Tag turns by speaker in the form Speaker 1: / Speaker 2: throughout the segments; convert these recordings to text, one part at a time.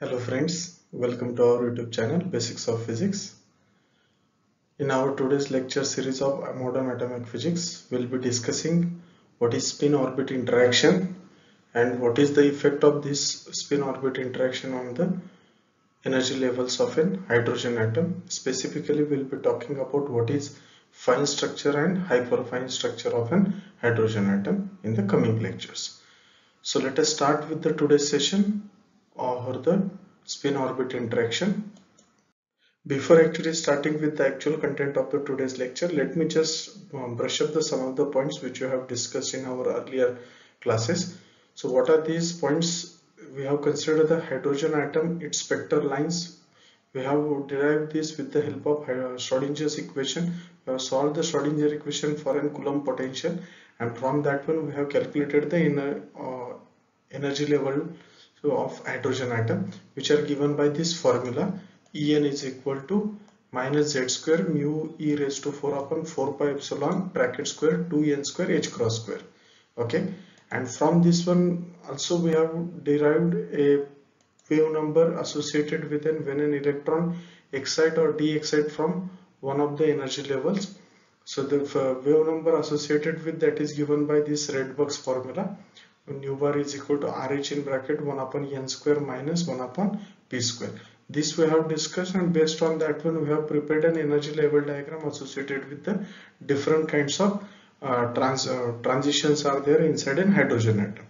Speaker 1: Hello friends, welcome to our YouTube channel Basics of Physics. In our today's lecture series of modern atomic physics, we'll be discussing what is spin-orbit interaction and what is the effect of this spin-orbit interaction on the energy levels of an hydrogen atom. Specifically, we'll be talking about what is fine structure and hyperfine structure of an hydrogen atom in the coming lectures. So let us start with the today's session or the spin orbit interaction. Before actually starting with the actual content of the today's lecture, let me just brush up some of the points which we have discussed in our earlier classes. So what are these points? We have considered the hydrogen atom, its spectral lines. We have derived this with the help of Schrodinger's equation. We have solved the Schrodinger equation for an Coulomb potential, and from that one we have calculated the inner energy level of hydrogen atom, which are given by this formula. En is equal to minus z square mu e raised to 4 upon 4 pi epsilon bracket square 2n square h cross square. Okay, and from this one also we have derived a wave number associated with when an electron excite or de-excite from one of the energy levels. So the wave number associated with that is given by this Rydberg's formula. Nu bar is equal to RH in bracket 1 upon n square minus 1 upon p square. This we have discussed, and based on that one we have prepared an energy level diagram associated with the different kinds of transitions are there inside an hydrogen atom.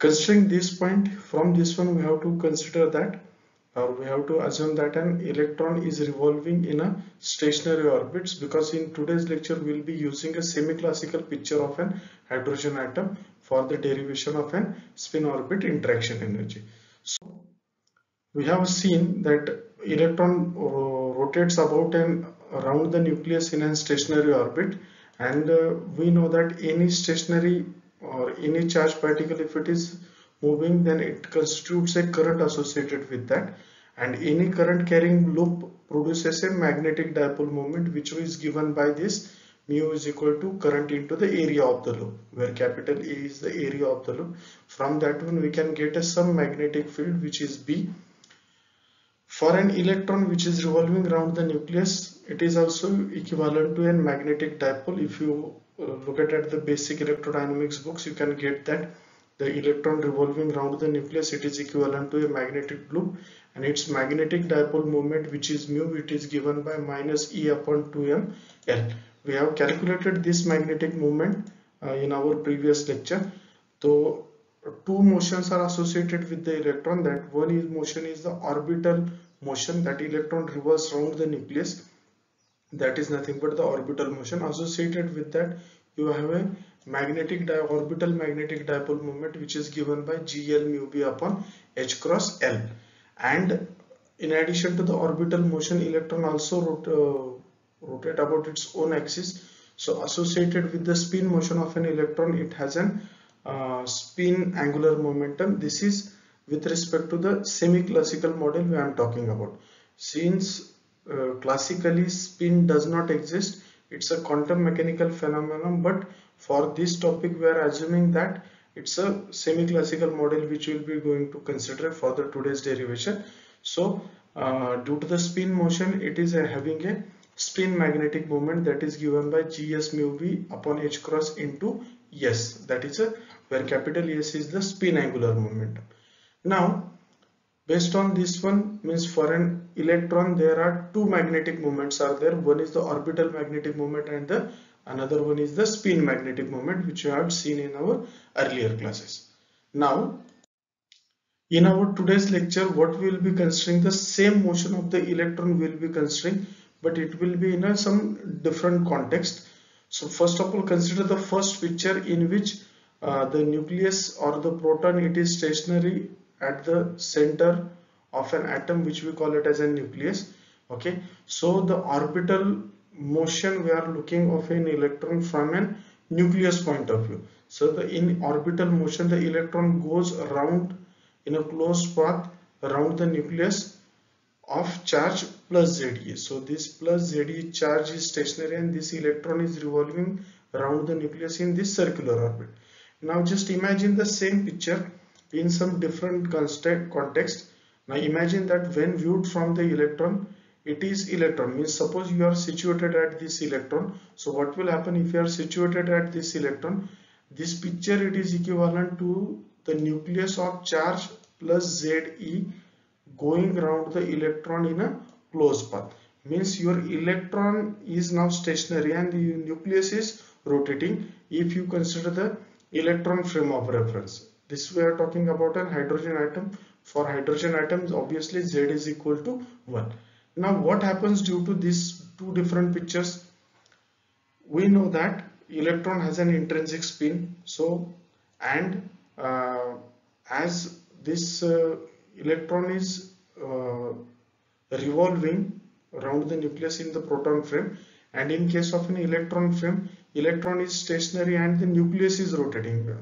Speaker 1: Considering this point, from this one we have to consider that, or we have to assume that an electron is revolving in a stationary orbits, because in today's lecture we will be using a semi-classical picture of an hydrogen atom for the derivation of an spin orbit interaction energy. So we have seen that electron rotates about and around the nucleus in a stationary orbit, and we know that any stationary or any charged particle, if it is moving, then it constitutes a current associated with that, and any current carrying loop produces a magnetic dipole moment, which is given by this mu is equal to current into the area of the loop, where capital A is the area of the loop. From that one we can get some magnetic field, which is B. For an electron which is revolving around the nucleus, it is also equivalent to a magnetic dipole. If you look at the basic electrodynamics books, you can get that the electron revolving around the nucleus, it is equivalent to a magnetic loop, and its magnetic dipole moment, which is mu, it is given by minus E upon 2m L. We have calculated this magnetic moment in our previous lecture. So two motions are associated with the electron. That one is motion is the orbital motion, that electron revolves around the nucleus, that is nothing but the orbital motion. Associated with that you have a orbital magnetic dipole moment, which is given by GL mu b upon h cross L. And in addition to the orbital motion, electron also rotate about its own axis. So associated with the spin motion of an electron, it has an spin angular momentum. This is with respect to the semi-classical model we am talking about. Since classically spin does not exist, it's a quantum mechanical phenomenon, but for this topic we are assuming that it's a semi-classical model which we will be going to consider for the today's derivation. So due to the spin motion, it is having a spin magnetic moment, that is given by Gs mu b upon h cross into S, that is where capital S is the spin angular momentum. Now based on this one, means for an electron there are two magnetic moments are there. One is the orbital magnetic moment and the another one is the spin magnetic moment, which you have seen in our earlier classes. Now in our today's lecture, what we will be considering, the same motion of the electron we will be considering, but it will be in some different context. So first of all, consider the first picture in which the nucleus or the proton, it is stationary at the center of an atom, which we call it as a nucleus. Okay, so the orbital motion we are looking of an electron from an nucleus point of view. So the in orbital motion, the electron goes around in a closed path around the nucleus of charge plus Ze. So this plus Ze charge is stationary, and this electron is revolving around the nucleus in this circular orbit. Now just imagine the same picture in some different context. Now imagine that when viewed from the electron, it is electron, means suppose you are situated at this electron. So what will happen if you are situated at this electron? This picture, it is equivalent to the nucleus of charge plus Ze going around the electron in a closed path. Means your electron is now stationary and the nucleus is rotating if you consider the electron frame of reference. This we are talking about an hydrogen atom. For hydrogen atoms, obviously Z is equal to 1. Now what happens due to these two different pictures? We know that electron has an intrinsic spin. So, and as this electron is revolving around the nucleus in the proton frame, and in case of an electron frame, electron is stationary and the nucleus is rotating.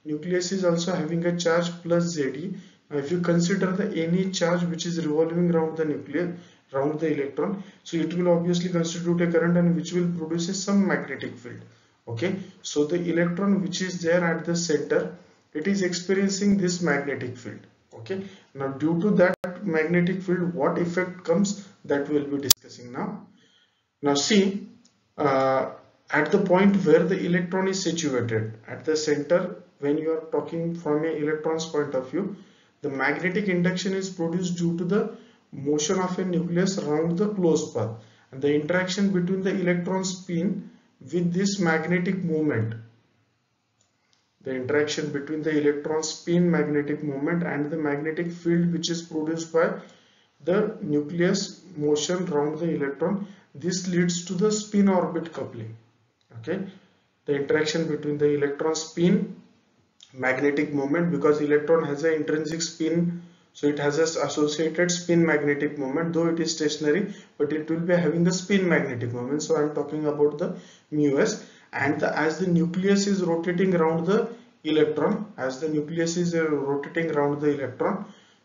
Speaker 1: Nucleus is also having a charge plus Ze. If you consider the any charge which is revolving around the nucleus, around the electron, so it will obviously constitute a current and which will produce some magnetic field. Okay, so the electron which is there at the center, it is experiencing this magnetic field. Okay, now due to that magnetic field, what effect comes, that we will be discussing now. Now see, at the point where the electron is situated at the center, when you are talking from an electron's point of view, the magnetic induction is produced due to the motion of a nucleus around the closed path, and the interaction between the electron spin with this magnetic movement, the interaction between the electron spin magnetic moment and the magnetic field which is produced by the nucleus motion around the electron, this leads to the spin orbit coupling. Okay, the interaction between the electron spin magnetic moment, because electron has an intrinsic spin, so it has an associated spin magnetic moment, though it is stationary, but it will be having a spin magnetic moment. So I am talking about the μs, and as the nucleus is rotating around the electron,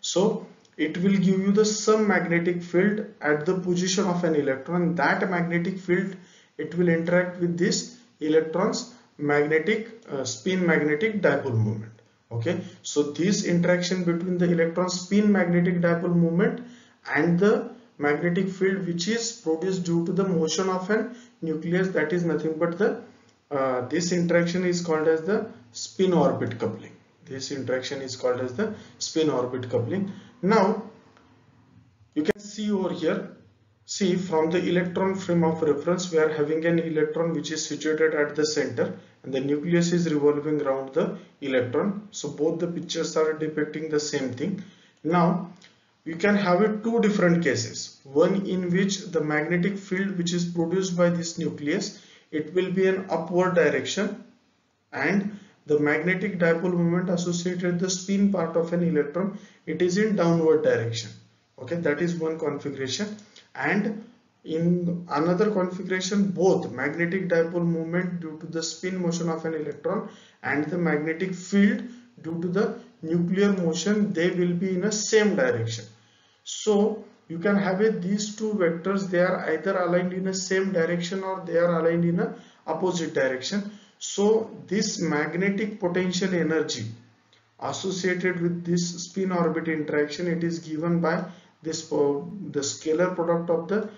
Speaker 1: so it will give you the some magnetic field at the position of an electron. That magnetic field, it will interact with this electron's magnetic spin magnetic dipole moment. Okay, so this interaction between the electron spin magnetic dipole moment and the magnetic field which is produced due to the motion of an nucleus, that is nothing but the this interaction is called as the spin orbit coupling. Now you can see over here, see from the electron frame of reference, we are having an electron which is situated at the center and the nucleus is revolving around the electron. So both the pictures are depicting the same thing. Now you can have it two different cases. One in which the magnetic field which is produced by this nucleus, it will be an upward direction, and the magnetic dipole moment associated with the spin part of an electron, it is in downward direction. Okay, that is one configuration. And in another configuration, both magnetic dipole moment due to the spin motion of an electron and the magnetic field due to the nuclear motion, they will be in a same direction. So you can have these two vectors, they are either aligned in a same direction or they are aligned in a opposite direction. So this magnetic potential energy associated with this spin orbit interaction, it is given by this the scalar product of the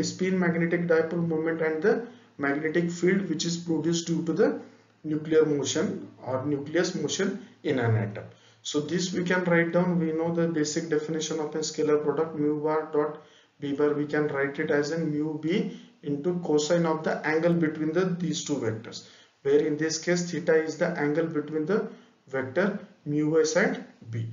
Speaker 1: spin magnetic dipole moment and the magnetic field which is produced due to the nuclear motion or nucleus motion in an atom. So this we can write down. We know the basic definition of a scalar product, mu bar dot b bar. We can write it as a mu b into cosine of the angle between these two vectors, where in this case theta is the angle between the vector mu s and b.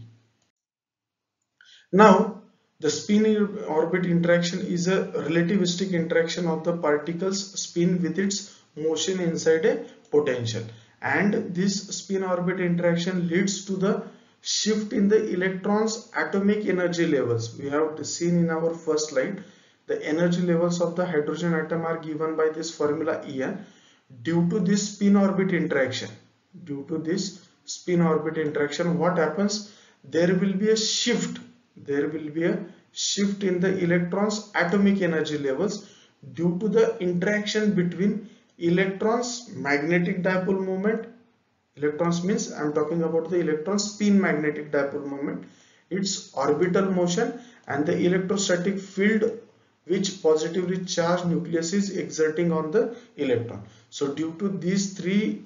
Speaker 1: Now the spin orbit interaction is a relativistic interaction of the particle's spin with its motion inside a potential, and this spin orbit interaction leads to the shift in the electrons' atomic energy levels. We have seen in our first slide the energy levels of the hydrogen atom are given by this formula En. Due to this spin orbit interaction, what happens? There will be a shift in the electrons' atomic energy levels due to the interaction between electrons' magnetic dipole moment. Electrons means I am talking about the electron spin magnetic dipole moment its orbital motion and the electrostatic field which positively charged nucleus is exerting on the electron. So due to these three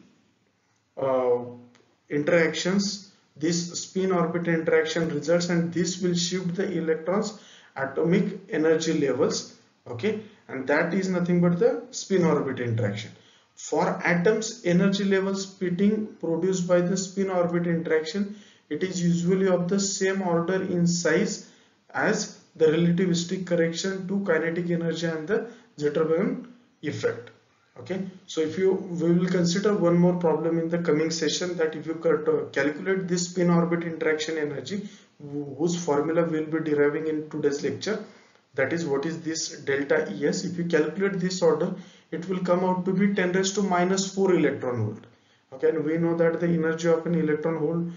Speaker 1: uh, interactions, this spin orbit interaction results, and this will shift the electrons atomic energy levels. Okay, and that is nothing but the spin orbit interaction. For atoms, energy level splitting produced by the spin orbit interaction, it is usually of the same order in size as the relativistic correction to kinetic energy and the Zetterberg effect. Okay, so we will consider one more problem in the coming session, that if you calculate this spin orbit interaction energy, whose formula we will be deriving in today's lecture, that is what is this delta ES. If you calculate this order, it will come out to be 10 raised to minus 4 electron volt. Okay, and we know that the energy of an electron hole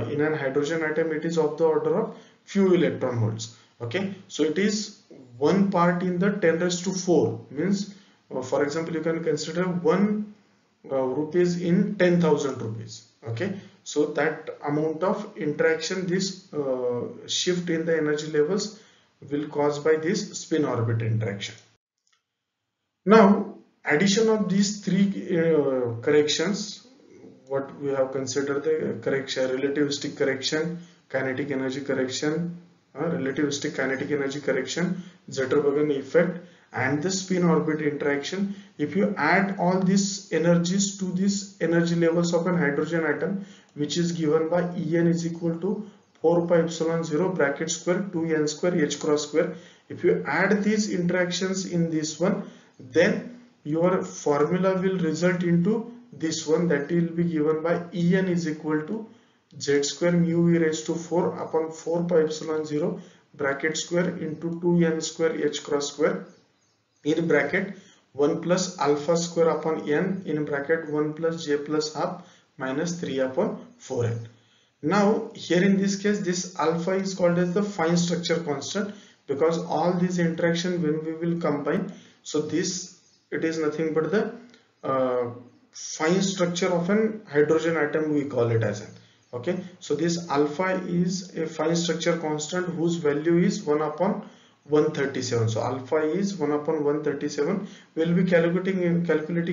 Speaker 1: in an hydrogen atom, it is of the order of few electron volts. Okay, so it is 1 part in the 10 raised to 4, means for example you can consider 1 rupees in 10,000 rupees. Okay, so that amount of interaction, this shift in the energy levels will caused by this spin orbit interaction. Now addition of these three corrections, what we have considered the correction, relativistic correction, kinetic energy correction, relativistic kinetic energy correction, Zetterberg effect, and the spin orbit interaction. If you add all these energies to these energy levels of an hydrogen atom, which is given by En is equal to 4 pi epsilon 0 bracket square 2n square h cross square. If you add these interactions in this one, then your formula will result into this one, that will be given by En is equal to z square mu e raised to 4 upon 4 pi epsilon 0 bracket square into 2n square h cross square in bracket 1 plus alpha square upon n in bracket 1 plus j plus half minus 3 upon 4n. Now here in this case, this alpha is called as the fine structure constant, because all these interaction when we will combine, so this, it is nothing but the fine structure of an hydrogen atom, we call it as an. Okay, so this alpha is a fine structure constant whose value is 1 upon 137. So alpha is 1 upon 137. We will be calculating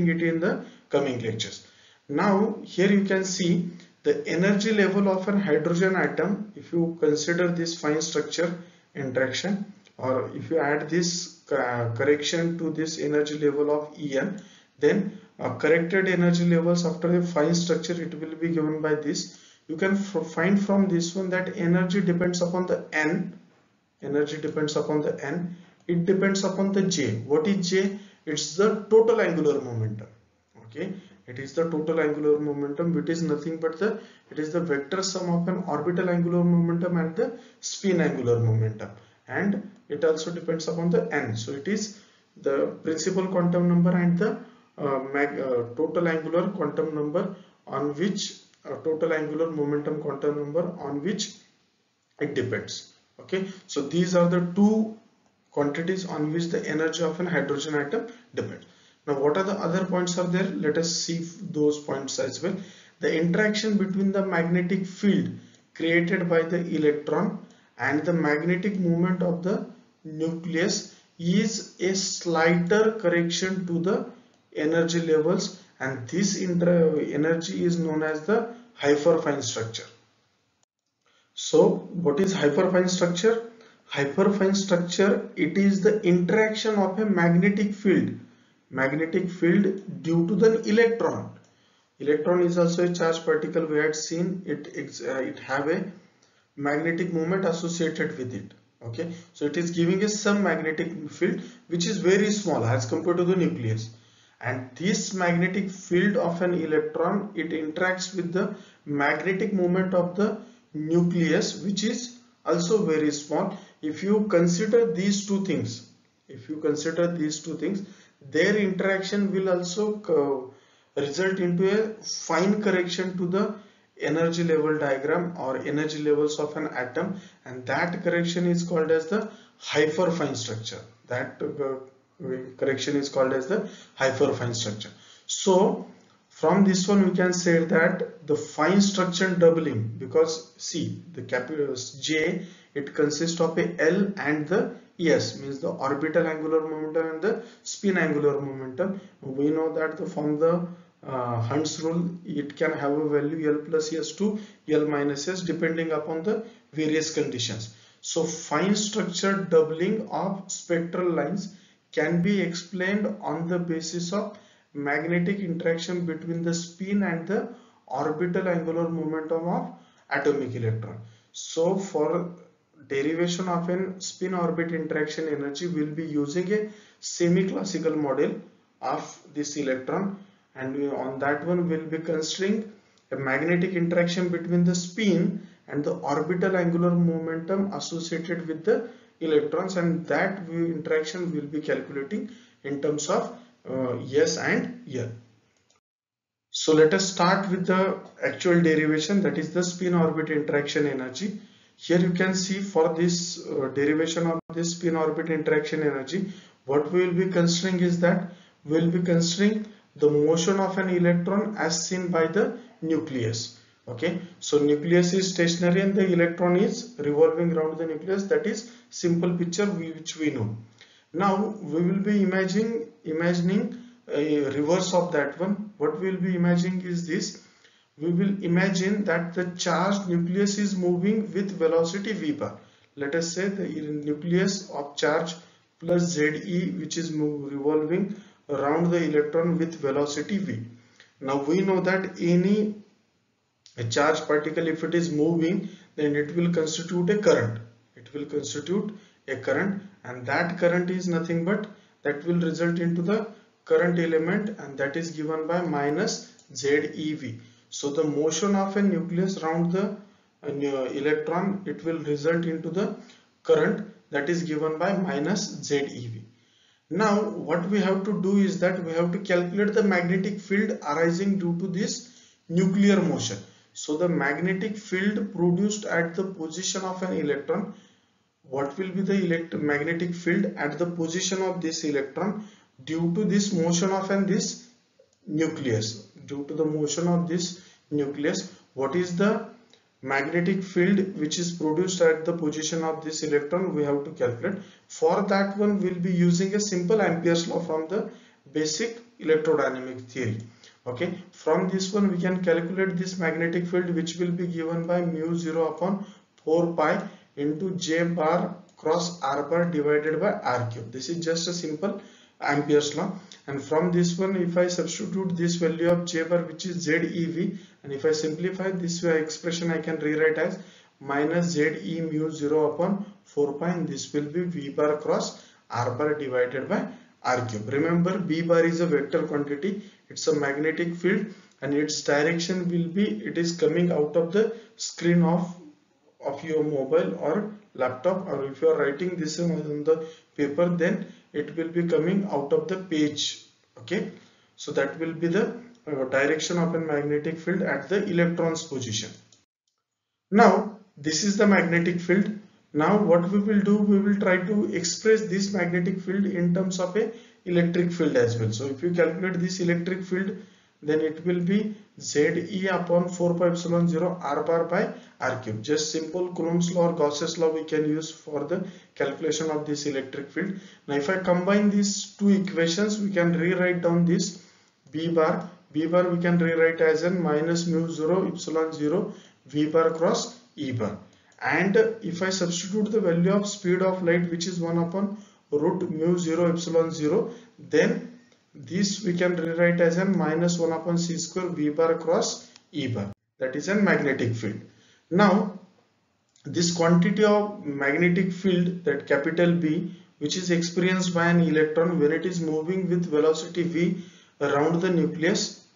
Speaker 1: it in the coming lectures. Now here you can see the energy level of an hydrogen atom. If you consider this fine structure interaction, or if you add this correction to this energy level of En, then corrected energy levels after the fine structure, it will be given by this. You can find from this one that energy depends upon the n. Energy depends upon the n. It depends upon the j. What is j? It's the total angular momentum. Okay, it is the total angular momentum, which is nothing but it is the vector sum of an orbital angular momentum and the spin angular momentum, and it also depends upon the n. So it is the principal quantum number and the total angular quantum number on which total angular momentum quantum number on which it depends. Okay, so these are the two quantities on which the energy of an hydrogen atom depends. Now what are the other points are there? Let us see those points as well. The interaction between the magnetic field created by the electron and the magnetic moment of the nucleus is a slighter correction to the energy levels, and this energy is known as the hyperfine structure. So what is hyperfine structure? Hyperfine structure, it is the interaction of a magnetic field due to the electron. Electron is also a charged particle. We had seen it have a magnetic moment associated with it. Okay, so it is giving us some magnetic field which is very small as compared to the nucleus, and this magnetic field of an electron, it interacts with the magnetic moment of the nucleus, which is also very small. If you consider these two things, their interaction will also result into a fine correction to the energy level diagram or energy levels of an atom, and that correction is called as the hyperfine structure. That correction is called as the hyperfine structure. So From this one we can say that the fine structure doubling, because see the capital J, it consists of a L and the S, means the orbital angular momentum and the spin angular momentum. We know that from the Hund's rule, it can have a value L plus S to L minus S depending upon the various conditions. So fine structure doubling of spectral lines can be explained on the basis of magnetic interaction between the spin and the orbital angular momentum of atomic electron. So for derivation of an spin orbit interaction energy, we will be using a semi-classical model of this electron, and on that one we will be considering a magnetic interaction between the spin and the orbital angular momentum associated with the electrons, and that interaction we will be calculating in terms of S and L. So let us start with the actual derivation, that is the spin orbit interaction energy. Here you can see for this derivation of this spin orbit interaction energy, what we will be considering is that we will be considering the motion of an electron as seen by the nucleus. Okay, so nucleus is stationary and the electron is revolving around the nucleus. That is simple picture which we know. Now we will be imagining a reverse of that one. What we will be imagining is this. We will imagine that the charged nucleus is moving with velocity v bar. Let us say the nucleus of charge plus Ze, which is revolving around the electron with velocity v. Now we know that any charged particle, if it is moving, then it will constitute a current. It will constitute a current, and that current is nothing but that will result into the current element, and that is given by minus ZeV. So the motion of a nucleus around the electron, it will result into the current that is given by minus ZeV. Now what we have to do is that we have to calculate the magnetic field arising due to this nuclear motion. So the magnetic field produced at the position of an electron, what will be the magnetic field at the position of this electron due to this motion of this nucleus? Due to the motion of this nucleus, what is the magnetic field which is produced at the position of this electron? We have to calculate. For that one, we will be using a simple Ampere's law from the basic electrodynamic theory. Okay, from this one we can calculate this magnetic field, which will be given by mu 0 upon 4 pi into J bar cross R bar divided by R cube. This is just a simple Ampere's law, and from this one, if I substitute this value of J bar, which is ZeV, and if I simplify this expression, I can rewrite as minus ZE mu 0 upon 4 pi, and this will be V bar cross R bar divided by R cube. Remember, B bar is a vector quantity, it's a magnetic field, and its direction will be, it is coming out of the screen of your mobile or laptop, or if you are writing this on the paper, then it will be coming out of the page. Okay, so that will be the direction of a magnetic field at the electron's position. Now this is the magnetic field. Now what we will do, we will try to express this magnetic field in terms of a electric field as well. So if you calculate this electric field, then it will be Ze upon 4 pi epsilon 0 R bar by R cube. Just simple Coulomb's law or Gauss's law we can use for the calculation of this electric field. Now if I combine these two equations, we can rewrite down this B bar. B bar we can rewrite as n minus mu 0 epsilon 0 V bar cross E bar. And if I substitute the value of speed of light, which is 1 upon root mu 0 epsilon 0, then this we can rewrite as n minus 1 upon c square V bar cross E bar. That is a magnetic field. Now this quantity of magnetic field, that capital B, which is experienced by an electron when it is moving with velocity v around the nucleus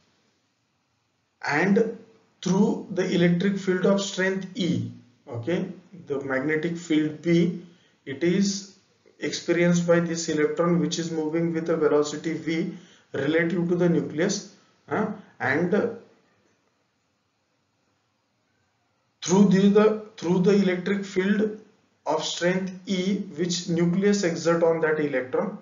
Speaker 1: and through the electric field of strength E. Okay, the magnetic field B, it is experienced by this electron which is moving with a velocity v relative to the nucleus, and through the electric field of strength E which nucleus exert on that electron.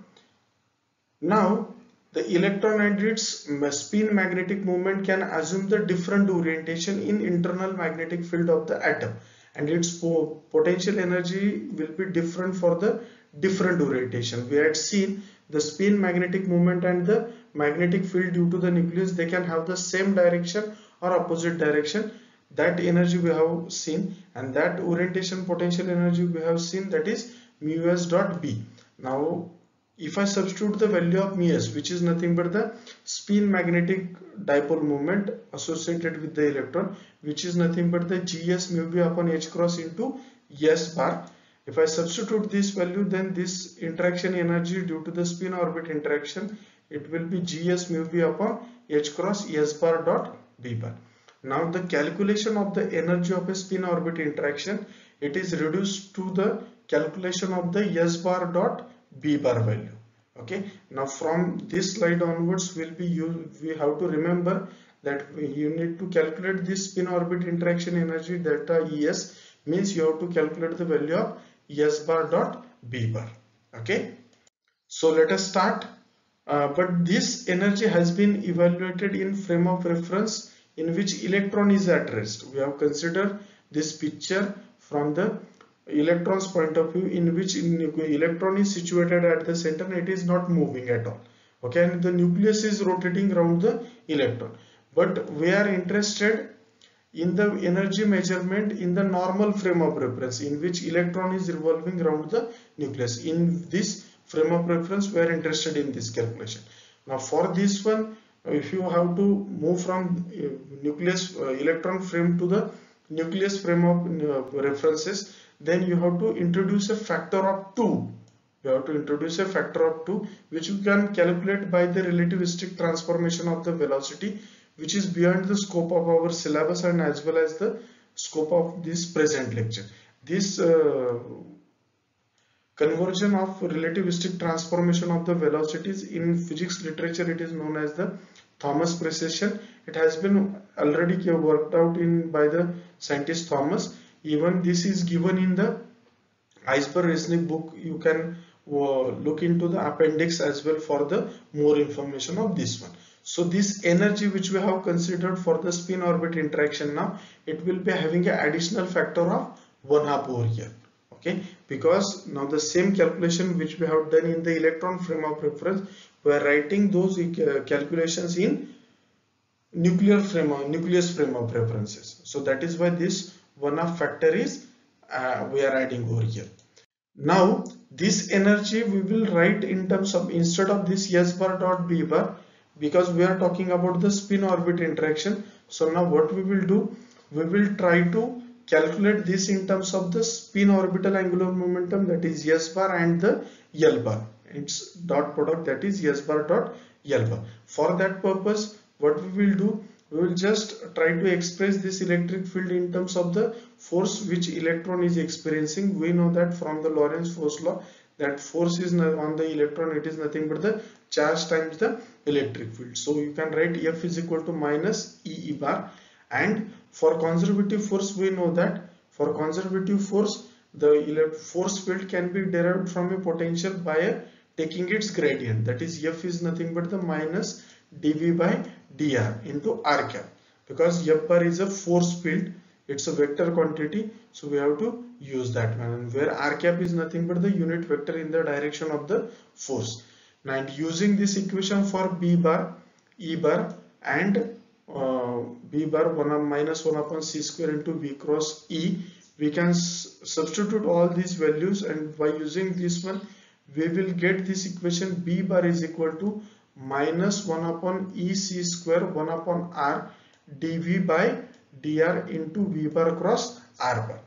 Speaker 1: Now the electron and its spin magnetic moment can assume the different orientation in internal magnetic field of the atom, and its potential energy will be different for the different orientation. We had seen the spin magnetic moment and the magnetic field due to the nucleus, they can have the same direction or opposite direction. That energy we have seen, and that orientation potential energy we have seen, that is mu s dot b. Now if I substitute the value of mu s, which is nothing but the spin magnetic dipole moment associated with the electron, which is nothing but the gs mu b upon h cross into s bar. If I substitute this value, then this interaction energy due to the spin orbit interaction, it will be gs mu b upon h cross s bar dot b bar. Now the calculation of the energy of a spin orbit interaction, it is reduced to the calculation of the s bar dot b bar value. Okay, now from this slide onwards we have to remember that you need to calculate this spin orbit interaction energy delta es, means you have to calculate the value of s bar dot b bar. Okay, so let us start. But this energy has been evaluated in frame of reference in which electron is at rest. We have considered this picture from the electron's point of view, in which electron is situated at the center and it is not moving at all. Okay, and the nucleus is rotating around the electron. But we are interested in the energy measurement in the normal frame of reference in which electron is revolving around the nucleus. In this frame of reference we are interested in this calculation. Now for this one, if you have to move from nucleus electron frame to the nucleus frame of references, then you have to introduce a factor of 2. You have to introduce a factor of 2, which you can calculate by the relativistic transformation of the velocity, which is beyond the scope of our syllabus and as well as the scope of this present lecture. This conversion of relativistic transformation of the velocities in physics literature, it is known as the Thomas precession. It has been already worked out by the scientist Thomas. Even this is given in the Eisber-Resnick book. You can look into the appendix as well for the more information of this one. So this energy which we have considered for the spin orbit interaction, now it will be having an additional factor of 1/2 over here. Okay, because now the same calculation which we have done in the electron frame of reference, we are writing those calculations in nucleus frame of references. So that is why this 1/2 factor is we are adding over here. Now this energy we will write in terms of, instead of this s bar dot b bar, because we are talking about the spin orbit interaction. So now what we will do, we will try to calculate this in terms of the spin orbital angular momentum, that is s bar, and the l bar, its dot product, that is s bar dot l bar. For that purpose, what we will do, we will just try to express this electric field in terms of the force which electron is experiencing. We know that from the Lorentz force law, that force is on the electron, it is nothing but the charge times the electric field. So you can write F is equal to minus E bar. And for conservative force, we know that for conservative force, the force field can be derived from a potential by taking its gradient, that is F is nothing but the minus dV by dr into r cap, because F bar is a force field, it's a vector quantity, so we have to use that one, and where r cap is nothing but the unit vector in the direction of the force. And using this equation for B bar, E bar, and B bar minus 1 upon c square into V cross E, we can substitute all these values, and by using this one we will get this equation. B bar is equal to minus 1 upon E c square 1 upon r dV by dr into V bar cross r bar.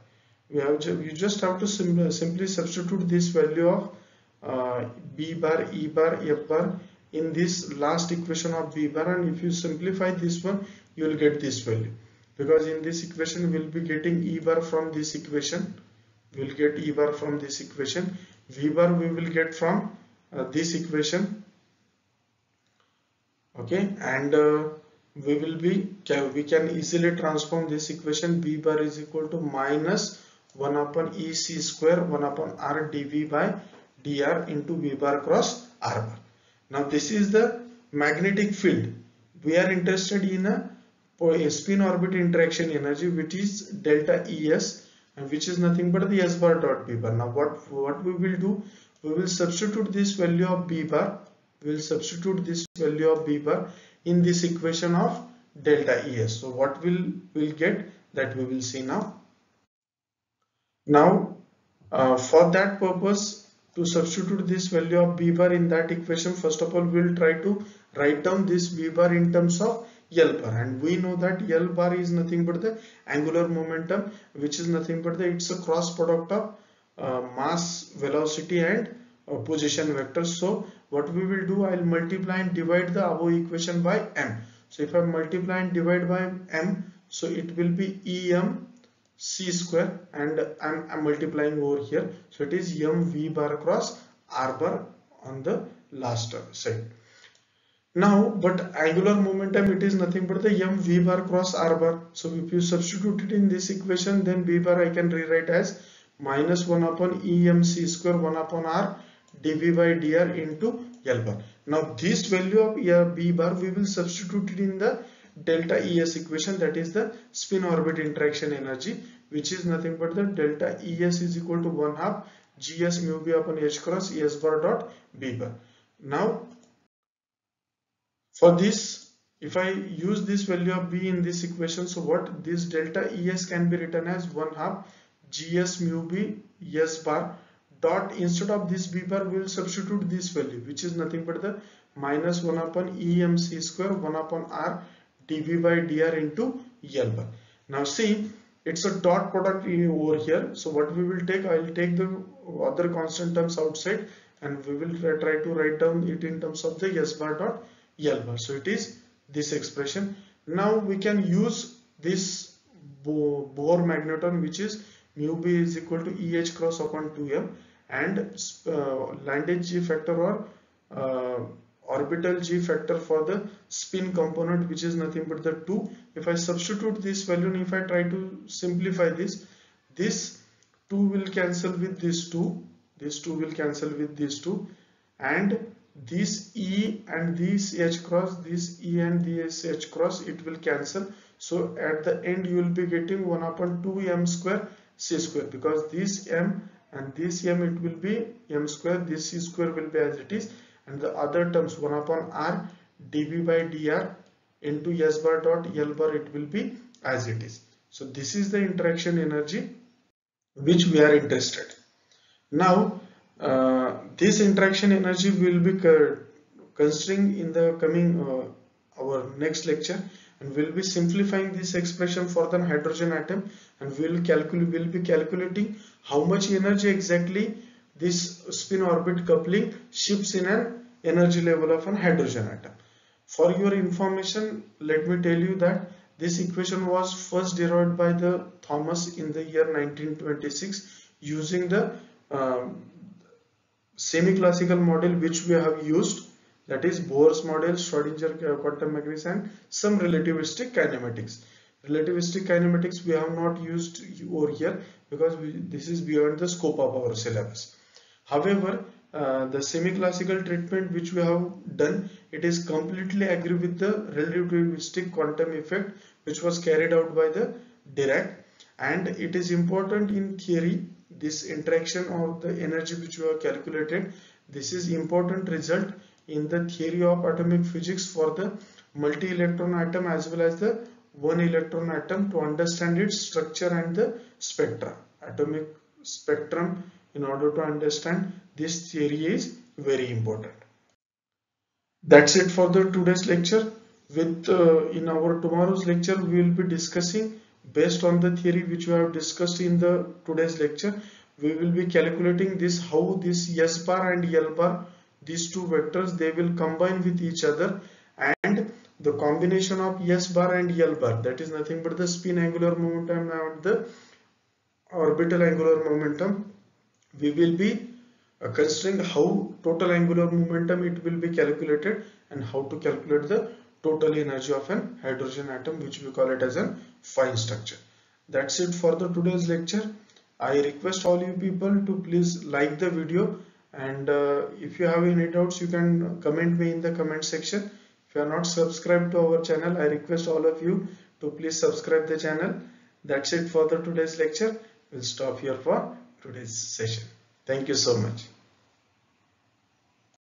Speaker 1: You just have to simply substitute this value of B bar, E bar, F bar in this last equation of B bar, and if you simplify this one, you will get this value, because in this equation we will be getting E bar from this equation, we will get E bar from this equation, V bar we will get from this equation. Okay, and we can easily transform this equation. B bar is equal to minus 1 upon E c square 1 upon r dV by dr into V bar cross r bar. Now this is the magnetic field, we are interested in a spin orbit interaction energy which is delta Es, and which is nothing but the S bar dot B bar. Now what we will do, we will substitute this value of B bar, we will substitute this value of B bar in this equation of delta Es. So what will get, that we will see now. Now for that purpose, to substitute this value of B bar in that equation, first of all we will try to write down this B bar in terms of L bar, and we know that L bar is nothing but the angular momentum, which is nothing but it's a cross product of mass, velocity and position vector. So what we will do, I will multiply and divide the above equation by m. So if I multiply and divide by m, so it will be Em c square, and I'm multiplying over here, so it is m v bar across r bar on the last side. Now but angular momentum, it is nothing but the m v bar cross r bar. So if you substitute it in this equation, then b bar I can rewrite as minus 1 upon em c square 1 upon r dv by dr into L bar. Now this value of b bar we will substitute it in the delta Es equation, that is the spin orbit interaction energy, which is nothing but the delta Es is equal to 1 half gs mu b upon h cross Es bar dot b bar. Now for this, if I use this value of b in this equation, so what this delta Es can be written as 1 half gs mu b S bar dot, instead of this b bar we will substitute this value, which is nothing but the minus 1 upon em c square 1 upon r dv by dr into L bar. Now see, it's a dot product over here, so what we will take, I will take the other constant terms outside and we will try to write down it in terms of the S bar dot L bar. So it is this expression. Now we can use this Bohr magneton, which is mu b is equal to Eh cross upon 2m, and Landis G factor or orbital G factor for the spin component, which is nothing but the 2. If I substitute this value and if I try to simplify this 2 will cancel with this 2, this 2 will cancel with this 2, and this E and this H cross, this E and this H cross, it will cancel. So at the end you will be getting 1 upon 2 m square c square, because this m and this m, it will be m square, this c square will be as it is, and the other terms 1 upon r dv by dr into S bar dot L bar, it will be as it is. So this is the interaction energy which we are interested. Now this interaction energy will be considering in the coming our next lecture, and we'll be simplifying this expression for the hydrogen atom, and we'll be calculating how much energy exactly this spin orbit coupling shifts in an energy level of an hydrogen atom. For your information, let me tell you that this equation was first derived by the Thomas in the year 1926 using the semi-classical model which we have used, that is Bohr's model, Schrodinger quantum mechanics, and some relativistic kinematics. Relativistic kinematics we have not used over here because this is beyond the scope of our syllabus. However, the semi-classical treatment which we have done, it is completely agree with the relativistic quantum effect which was carried out by the Dirac, and it is important in theory, this interaction or the energy which we have calculated, this is important result in the theory of atomic physics for the multi-electron atom as well as the one electron atom, to understand its structure and the spectra, atomic spectrum. In order to understand this theory is very important. That's it for the today's lecture. With in our tomorrow's lecture we will be discussing, based on the theory which we have discussed in the today's lecture, we will be calculating this, how this S bar and L bar, these two vectors, they will combine with each other, and the combination of S bar and L bar, that is nothing but the spin angular momentum and the orbital angular momentum, we will be considering how total angular momentum it will be calculated, and how to calculate the total energy of an hydrogen atom, which we call it as a fine structure. That's it for the today's lecture. I request all you people to please like the video, and if you have any doubts you can comment me in the comment section. If you are not subscribed to our channel, I request all of you to please subscribe the channel. That's it for the today's lecture. We'll stop here for today's session. Thank you so much.